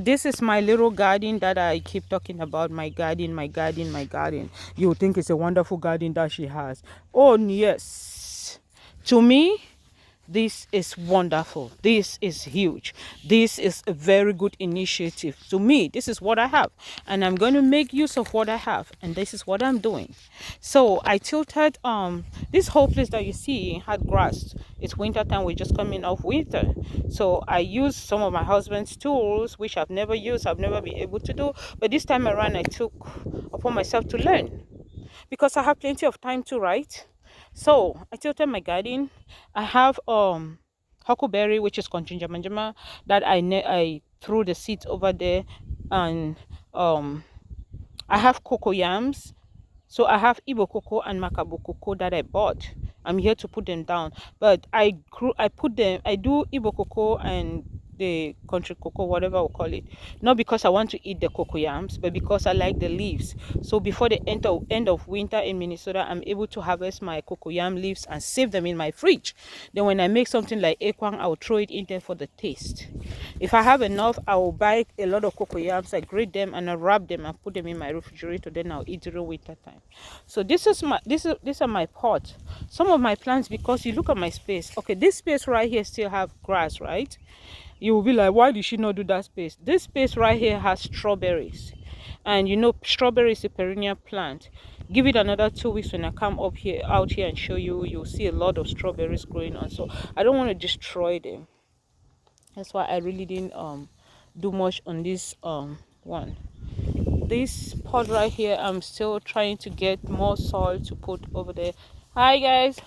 This is my little garden that I keep talking about. My garden, my garden, my garden. You would think it's a wonderful garden that she has. Oh, yes. To me, this is wonderful. This is huge. This is a very good initiative. To me, this is what I have. And I'm going to make use of what I have. And this is what I'm doing. So I tilted this whole place that you see had grass. It's winter time. We're just coming off winter. So I used some of my husband's tools, which I've never used, I've never been able to do. But this time around I took upon myself to learn because I have plenty of time to write. So I tilted my garden. I have huckleberry, which is conjunja manjama, that I threw the seeds over there, and I have cocoyams. So I have Igbo cocoa and Makabo cocoa that I bought. I'm here to put them down, but I put them. I do Igbo cocoa and the country cocoa, whatever we call it, not because I want to eat the cocoyams, but because I like the leaves. So before the end of winter in Minnesota, I'm able to harvest my cocoyam leaves and save them in my fridge. Then when I make something like ekwang, I will throw it in there for the taste. If I have enough, I will buy a lot of cocoyams, I grate them and I wrap them and put them in my refrigerator. Then I'll eat during winter time. So these are my pots. Some of my plants, because you look at my space. Okay, this space right here still have grass, right? You will be like, why did she not do that space? This space right here has strawberries, and you know strawberry is a perennial plant. Give it another 2 weeks, when I come up here out here and show you, you'll see a lot of strawberries growing on. So I don't want to destroy them. That's why I really didn't do much on this one. This pot right here, I'm still trying to get more soil to put over there. Hi guys.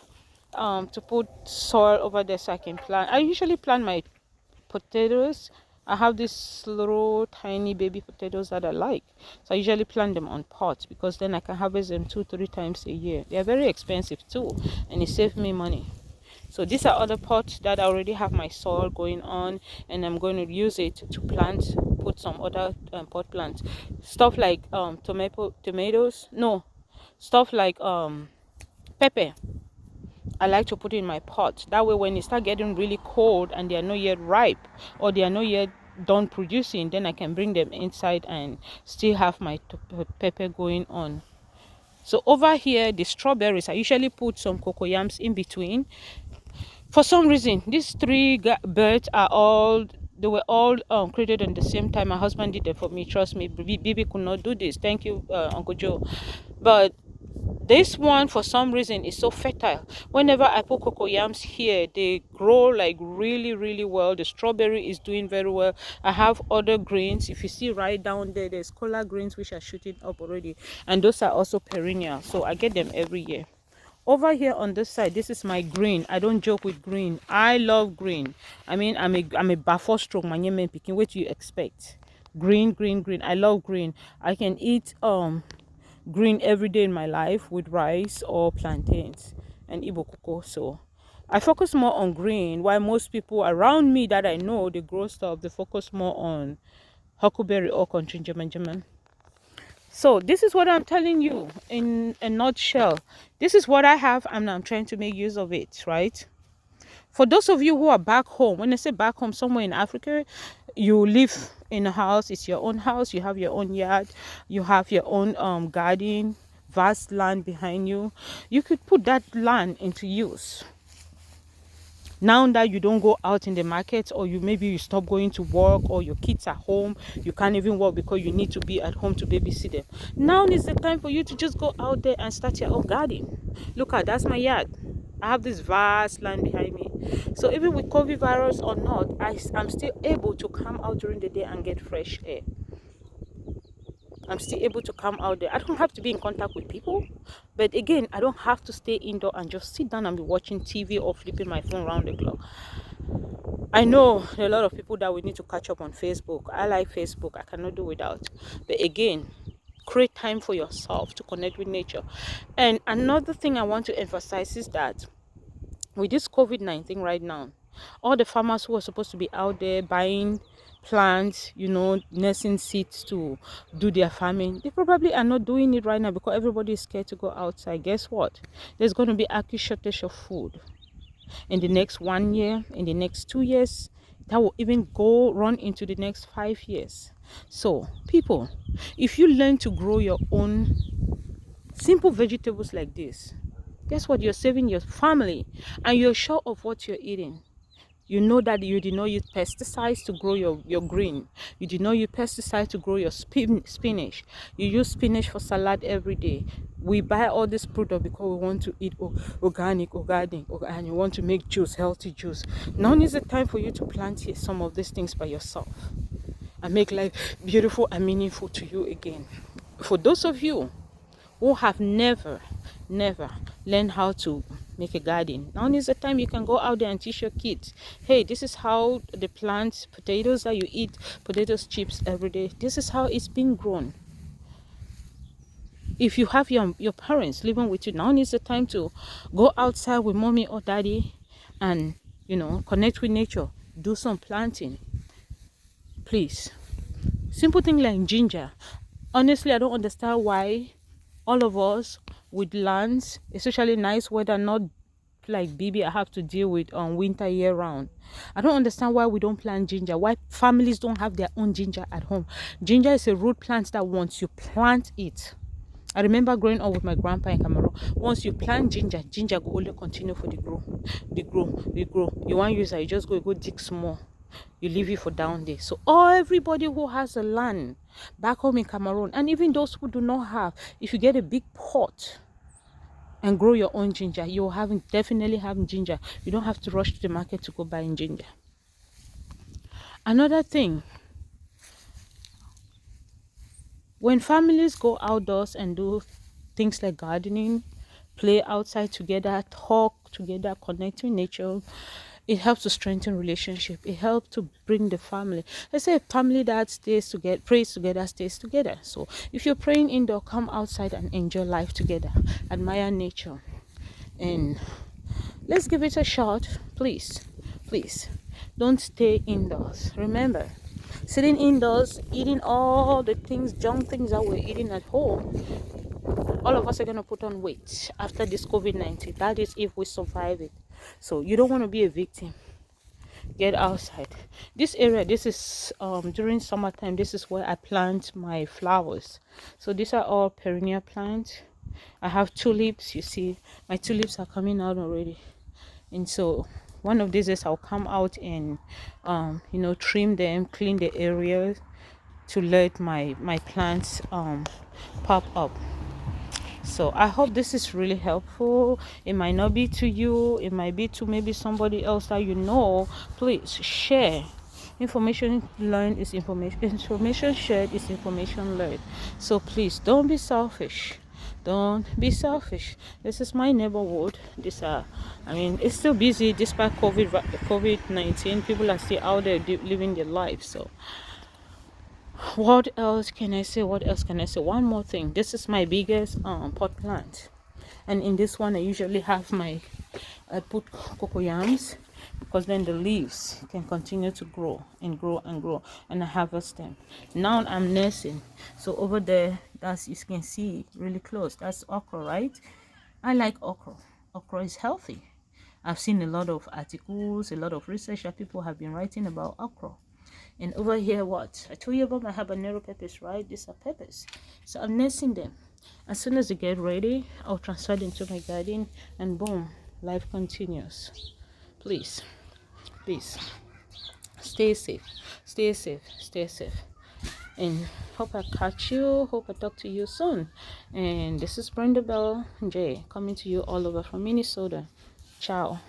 To put soil over there so I can plant. I usually plant my potatoes. I have these little tiny baby potatoes that I like, so I usually plant them on pots because then I can harvest them 2-3 times a year. They are very expensive too, and it saves me money. So these are other pots that I already have my soil going on, and I'm going to use it to plant, put some other pot plants, stuff like tomatoes, no, stuff like pepper. I like to put it in my pot. That way when it start getting really cold and they are not yet ripe, or they are not yet done producing, then I can bring them inside and still have my pepper going on. So over here, the strawberries, I usually put some cocoyams in between. For some reason, these three birds are all, they were all created at the same time. My husband did it for me. Trust me, Bibi could not do this. Thank you, Uncle Joe. But this one, for some reason, is so fertile. Whenever I put cocoyams here, they grow like really, really well. The strawberry is doing very well. I have other greens. If you see right down there, there's collard greens which are shooting up already, and those are also perennial. So I get them every year. Over here on this side, this is my green. I don't joke with green. I love green. I mean, I'm a buffer stroke man picking. What do you expect? Green, green, green. I love green. I can eat green every day in my life with rice or plantains and Igbo cocoa. So I focus more on green, while most people around me that I know, they grow stuff, they focus more on huckleberry or country German. So this is what I'm telling you in a nutshell. This is what I have, and I'm trying to make use of it, right? For those of you who are back home, when I say back home, somewhere in Africa, you live in a house, it's your own house, you have your own yard, you have your own garden, vast land behind you. You could put that land into use. Now that you don't go out in the market, or maybe you stop going to work, or your kids are home, you can't even work because you need to be at home to babysit them. Now is the time for you to just go out there and start your own garden. Look at, that's my yard. I have this vast land behind me. So even with COVID virus or not, I'm still able to come out during the day and get fresh air. I'm still able to come out there. I don't have to be in contact with people. But again, I don't have to stay indoor and just sit down and be watching TV or flipping my phone around the clock. I know there are a lot of people that we need to catch up on Facebook. I like Facebook. I cannot do without. But again, create time for yourself to connect with nature. And another thing I want to emphasize is that with this COVID-19 right now, all the farmers who are supposed to be out there buying plants, nursing seeds to do their farming, they probably are not doing it right now because everybody is scared to go outside. Guess what? There's going to be acute shortage of food in the next 1 year, in the next 2 years. that will even go run into the next 5 years. So people, if you learn to grow your own simple vegetables like this, guess what? You're saving your family, and you're sure of what you're eating. You know that you did not use pesticides to grow your green. You did not use pesticides to grow your spinach. You use spinach for salad every day. We buy all this product because we want to eat organic, and you want to make juice, healthy juice. Now is the time for you to plant some of these things by yourself and make life beautiful and meaningful to you again. For those of you who have never learned how to make a garden, now is the time you can go out there and teach your kids, hey, this is how the plants, potatoes that you eat, potatoes chips every day, this is how it's been grown. If you have your parents living with you, now is the time to go outside with mommy or daddy and connect with nature, do some planting, please. Simple thing like ginger. Honestly, I don't understand why all of us with lands, especially nice weather, not like baby I have to deal with on winter year round. I don't understand why we don't plant ginger, why families don't have their own ginger at home. Ginger is a root plant that once you plant it, I remember growing up with my grandpa in Cameroon, once you plant ginger will only continue for the grow. You want use it, you just go dig small, you leave it for down there. So everybody who has a land back home in Cameroon, and even those who do not have, if you get a big pot and grow your own ginger, you'll definitely have ginger. You don't have to rush to the market to go buy ginger. Another thing, when families go outdoors and do things like gardening, play outside together, talk together, connect with nature, it helps to strengthen relationship. It helps to bring the family. Let's say a family that stays together, prays together, stays together. So if you're praying indoor, come outside and enjoy life together, admire nature, and let's give it a shot. Please don't stay indoors. Remember, sitting indoors, eating all the junk things that we're eating at home, all of us are going to put on weight after this COVID-19. That is if we survive it. So you don't want to be a victim. Get outside. This area, this is during summertime, this is where I plant my flowers. So these are all perennial plants. I have tulips. You see my tulips are coming out already, and so one of these days I'll come out and trim them, clean the areas to let my plants pop up. So I hope this is really helpful. It might not be to you, it might be to maybe somebody else that you know. Please share. Information learned is information shared is information learned. So please don't be selfish. Don't be selfish. This is my neighborhood. It's still busy despite COVID-19. People are still out there living their life. So what else can I say? One more thing. This is my biggest pot plant, and in this one I usually have I put cocoyams, because then the leaves can continue to grow and grow and grow, and I harvest them. Now I'm nursing. So over there, that's, you can see really close, that's okra, right? I like okra. Okra is healthy. I've seen a lot of articles, a lot of research that people have been writing about okra. And over here, what I told you about my habanero peppers, right? These are peppers. So I'm nursing them. As soon as they get ready, I'll transfer them to my garden, and boom, life continues. Please stay safe, and hope I catch you, hope I talk to you soon. And this is Brenda Bell J, coming to you all over from Minnesota. Ciao.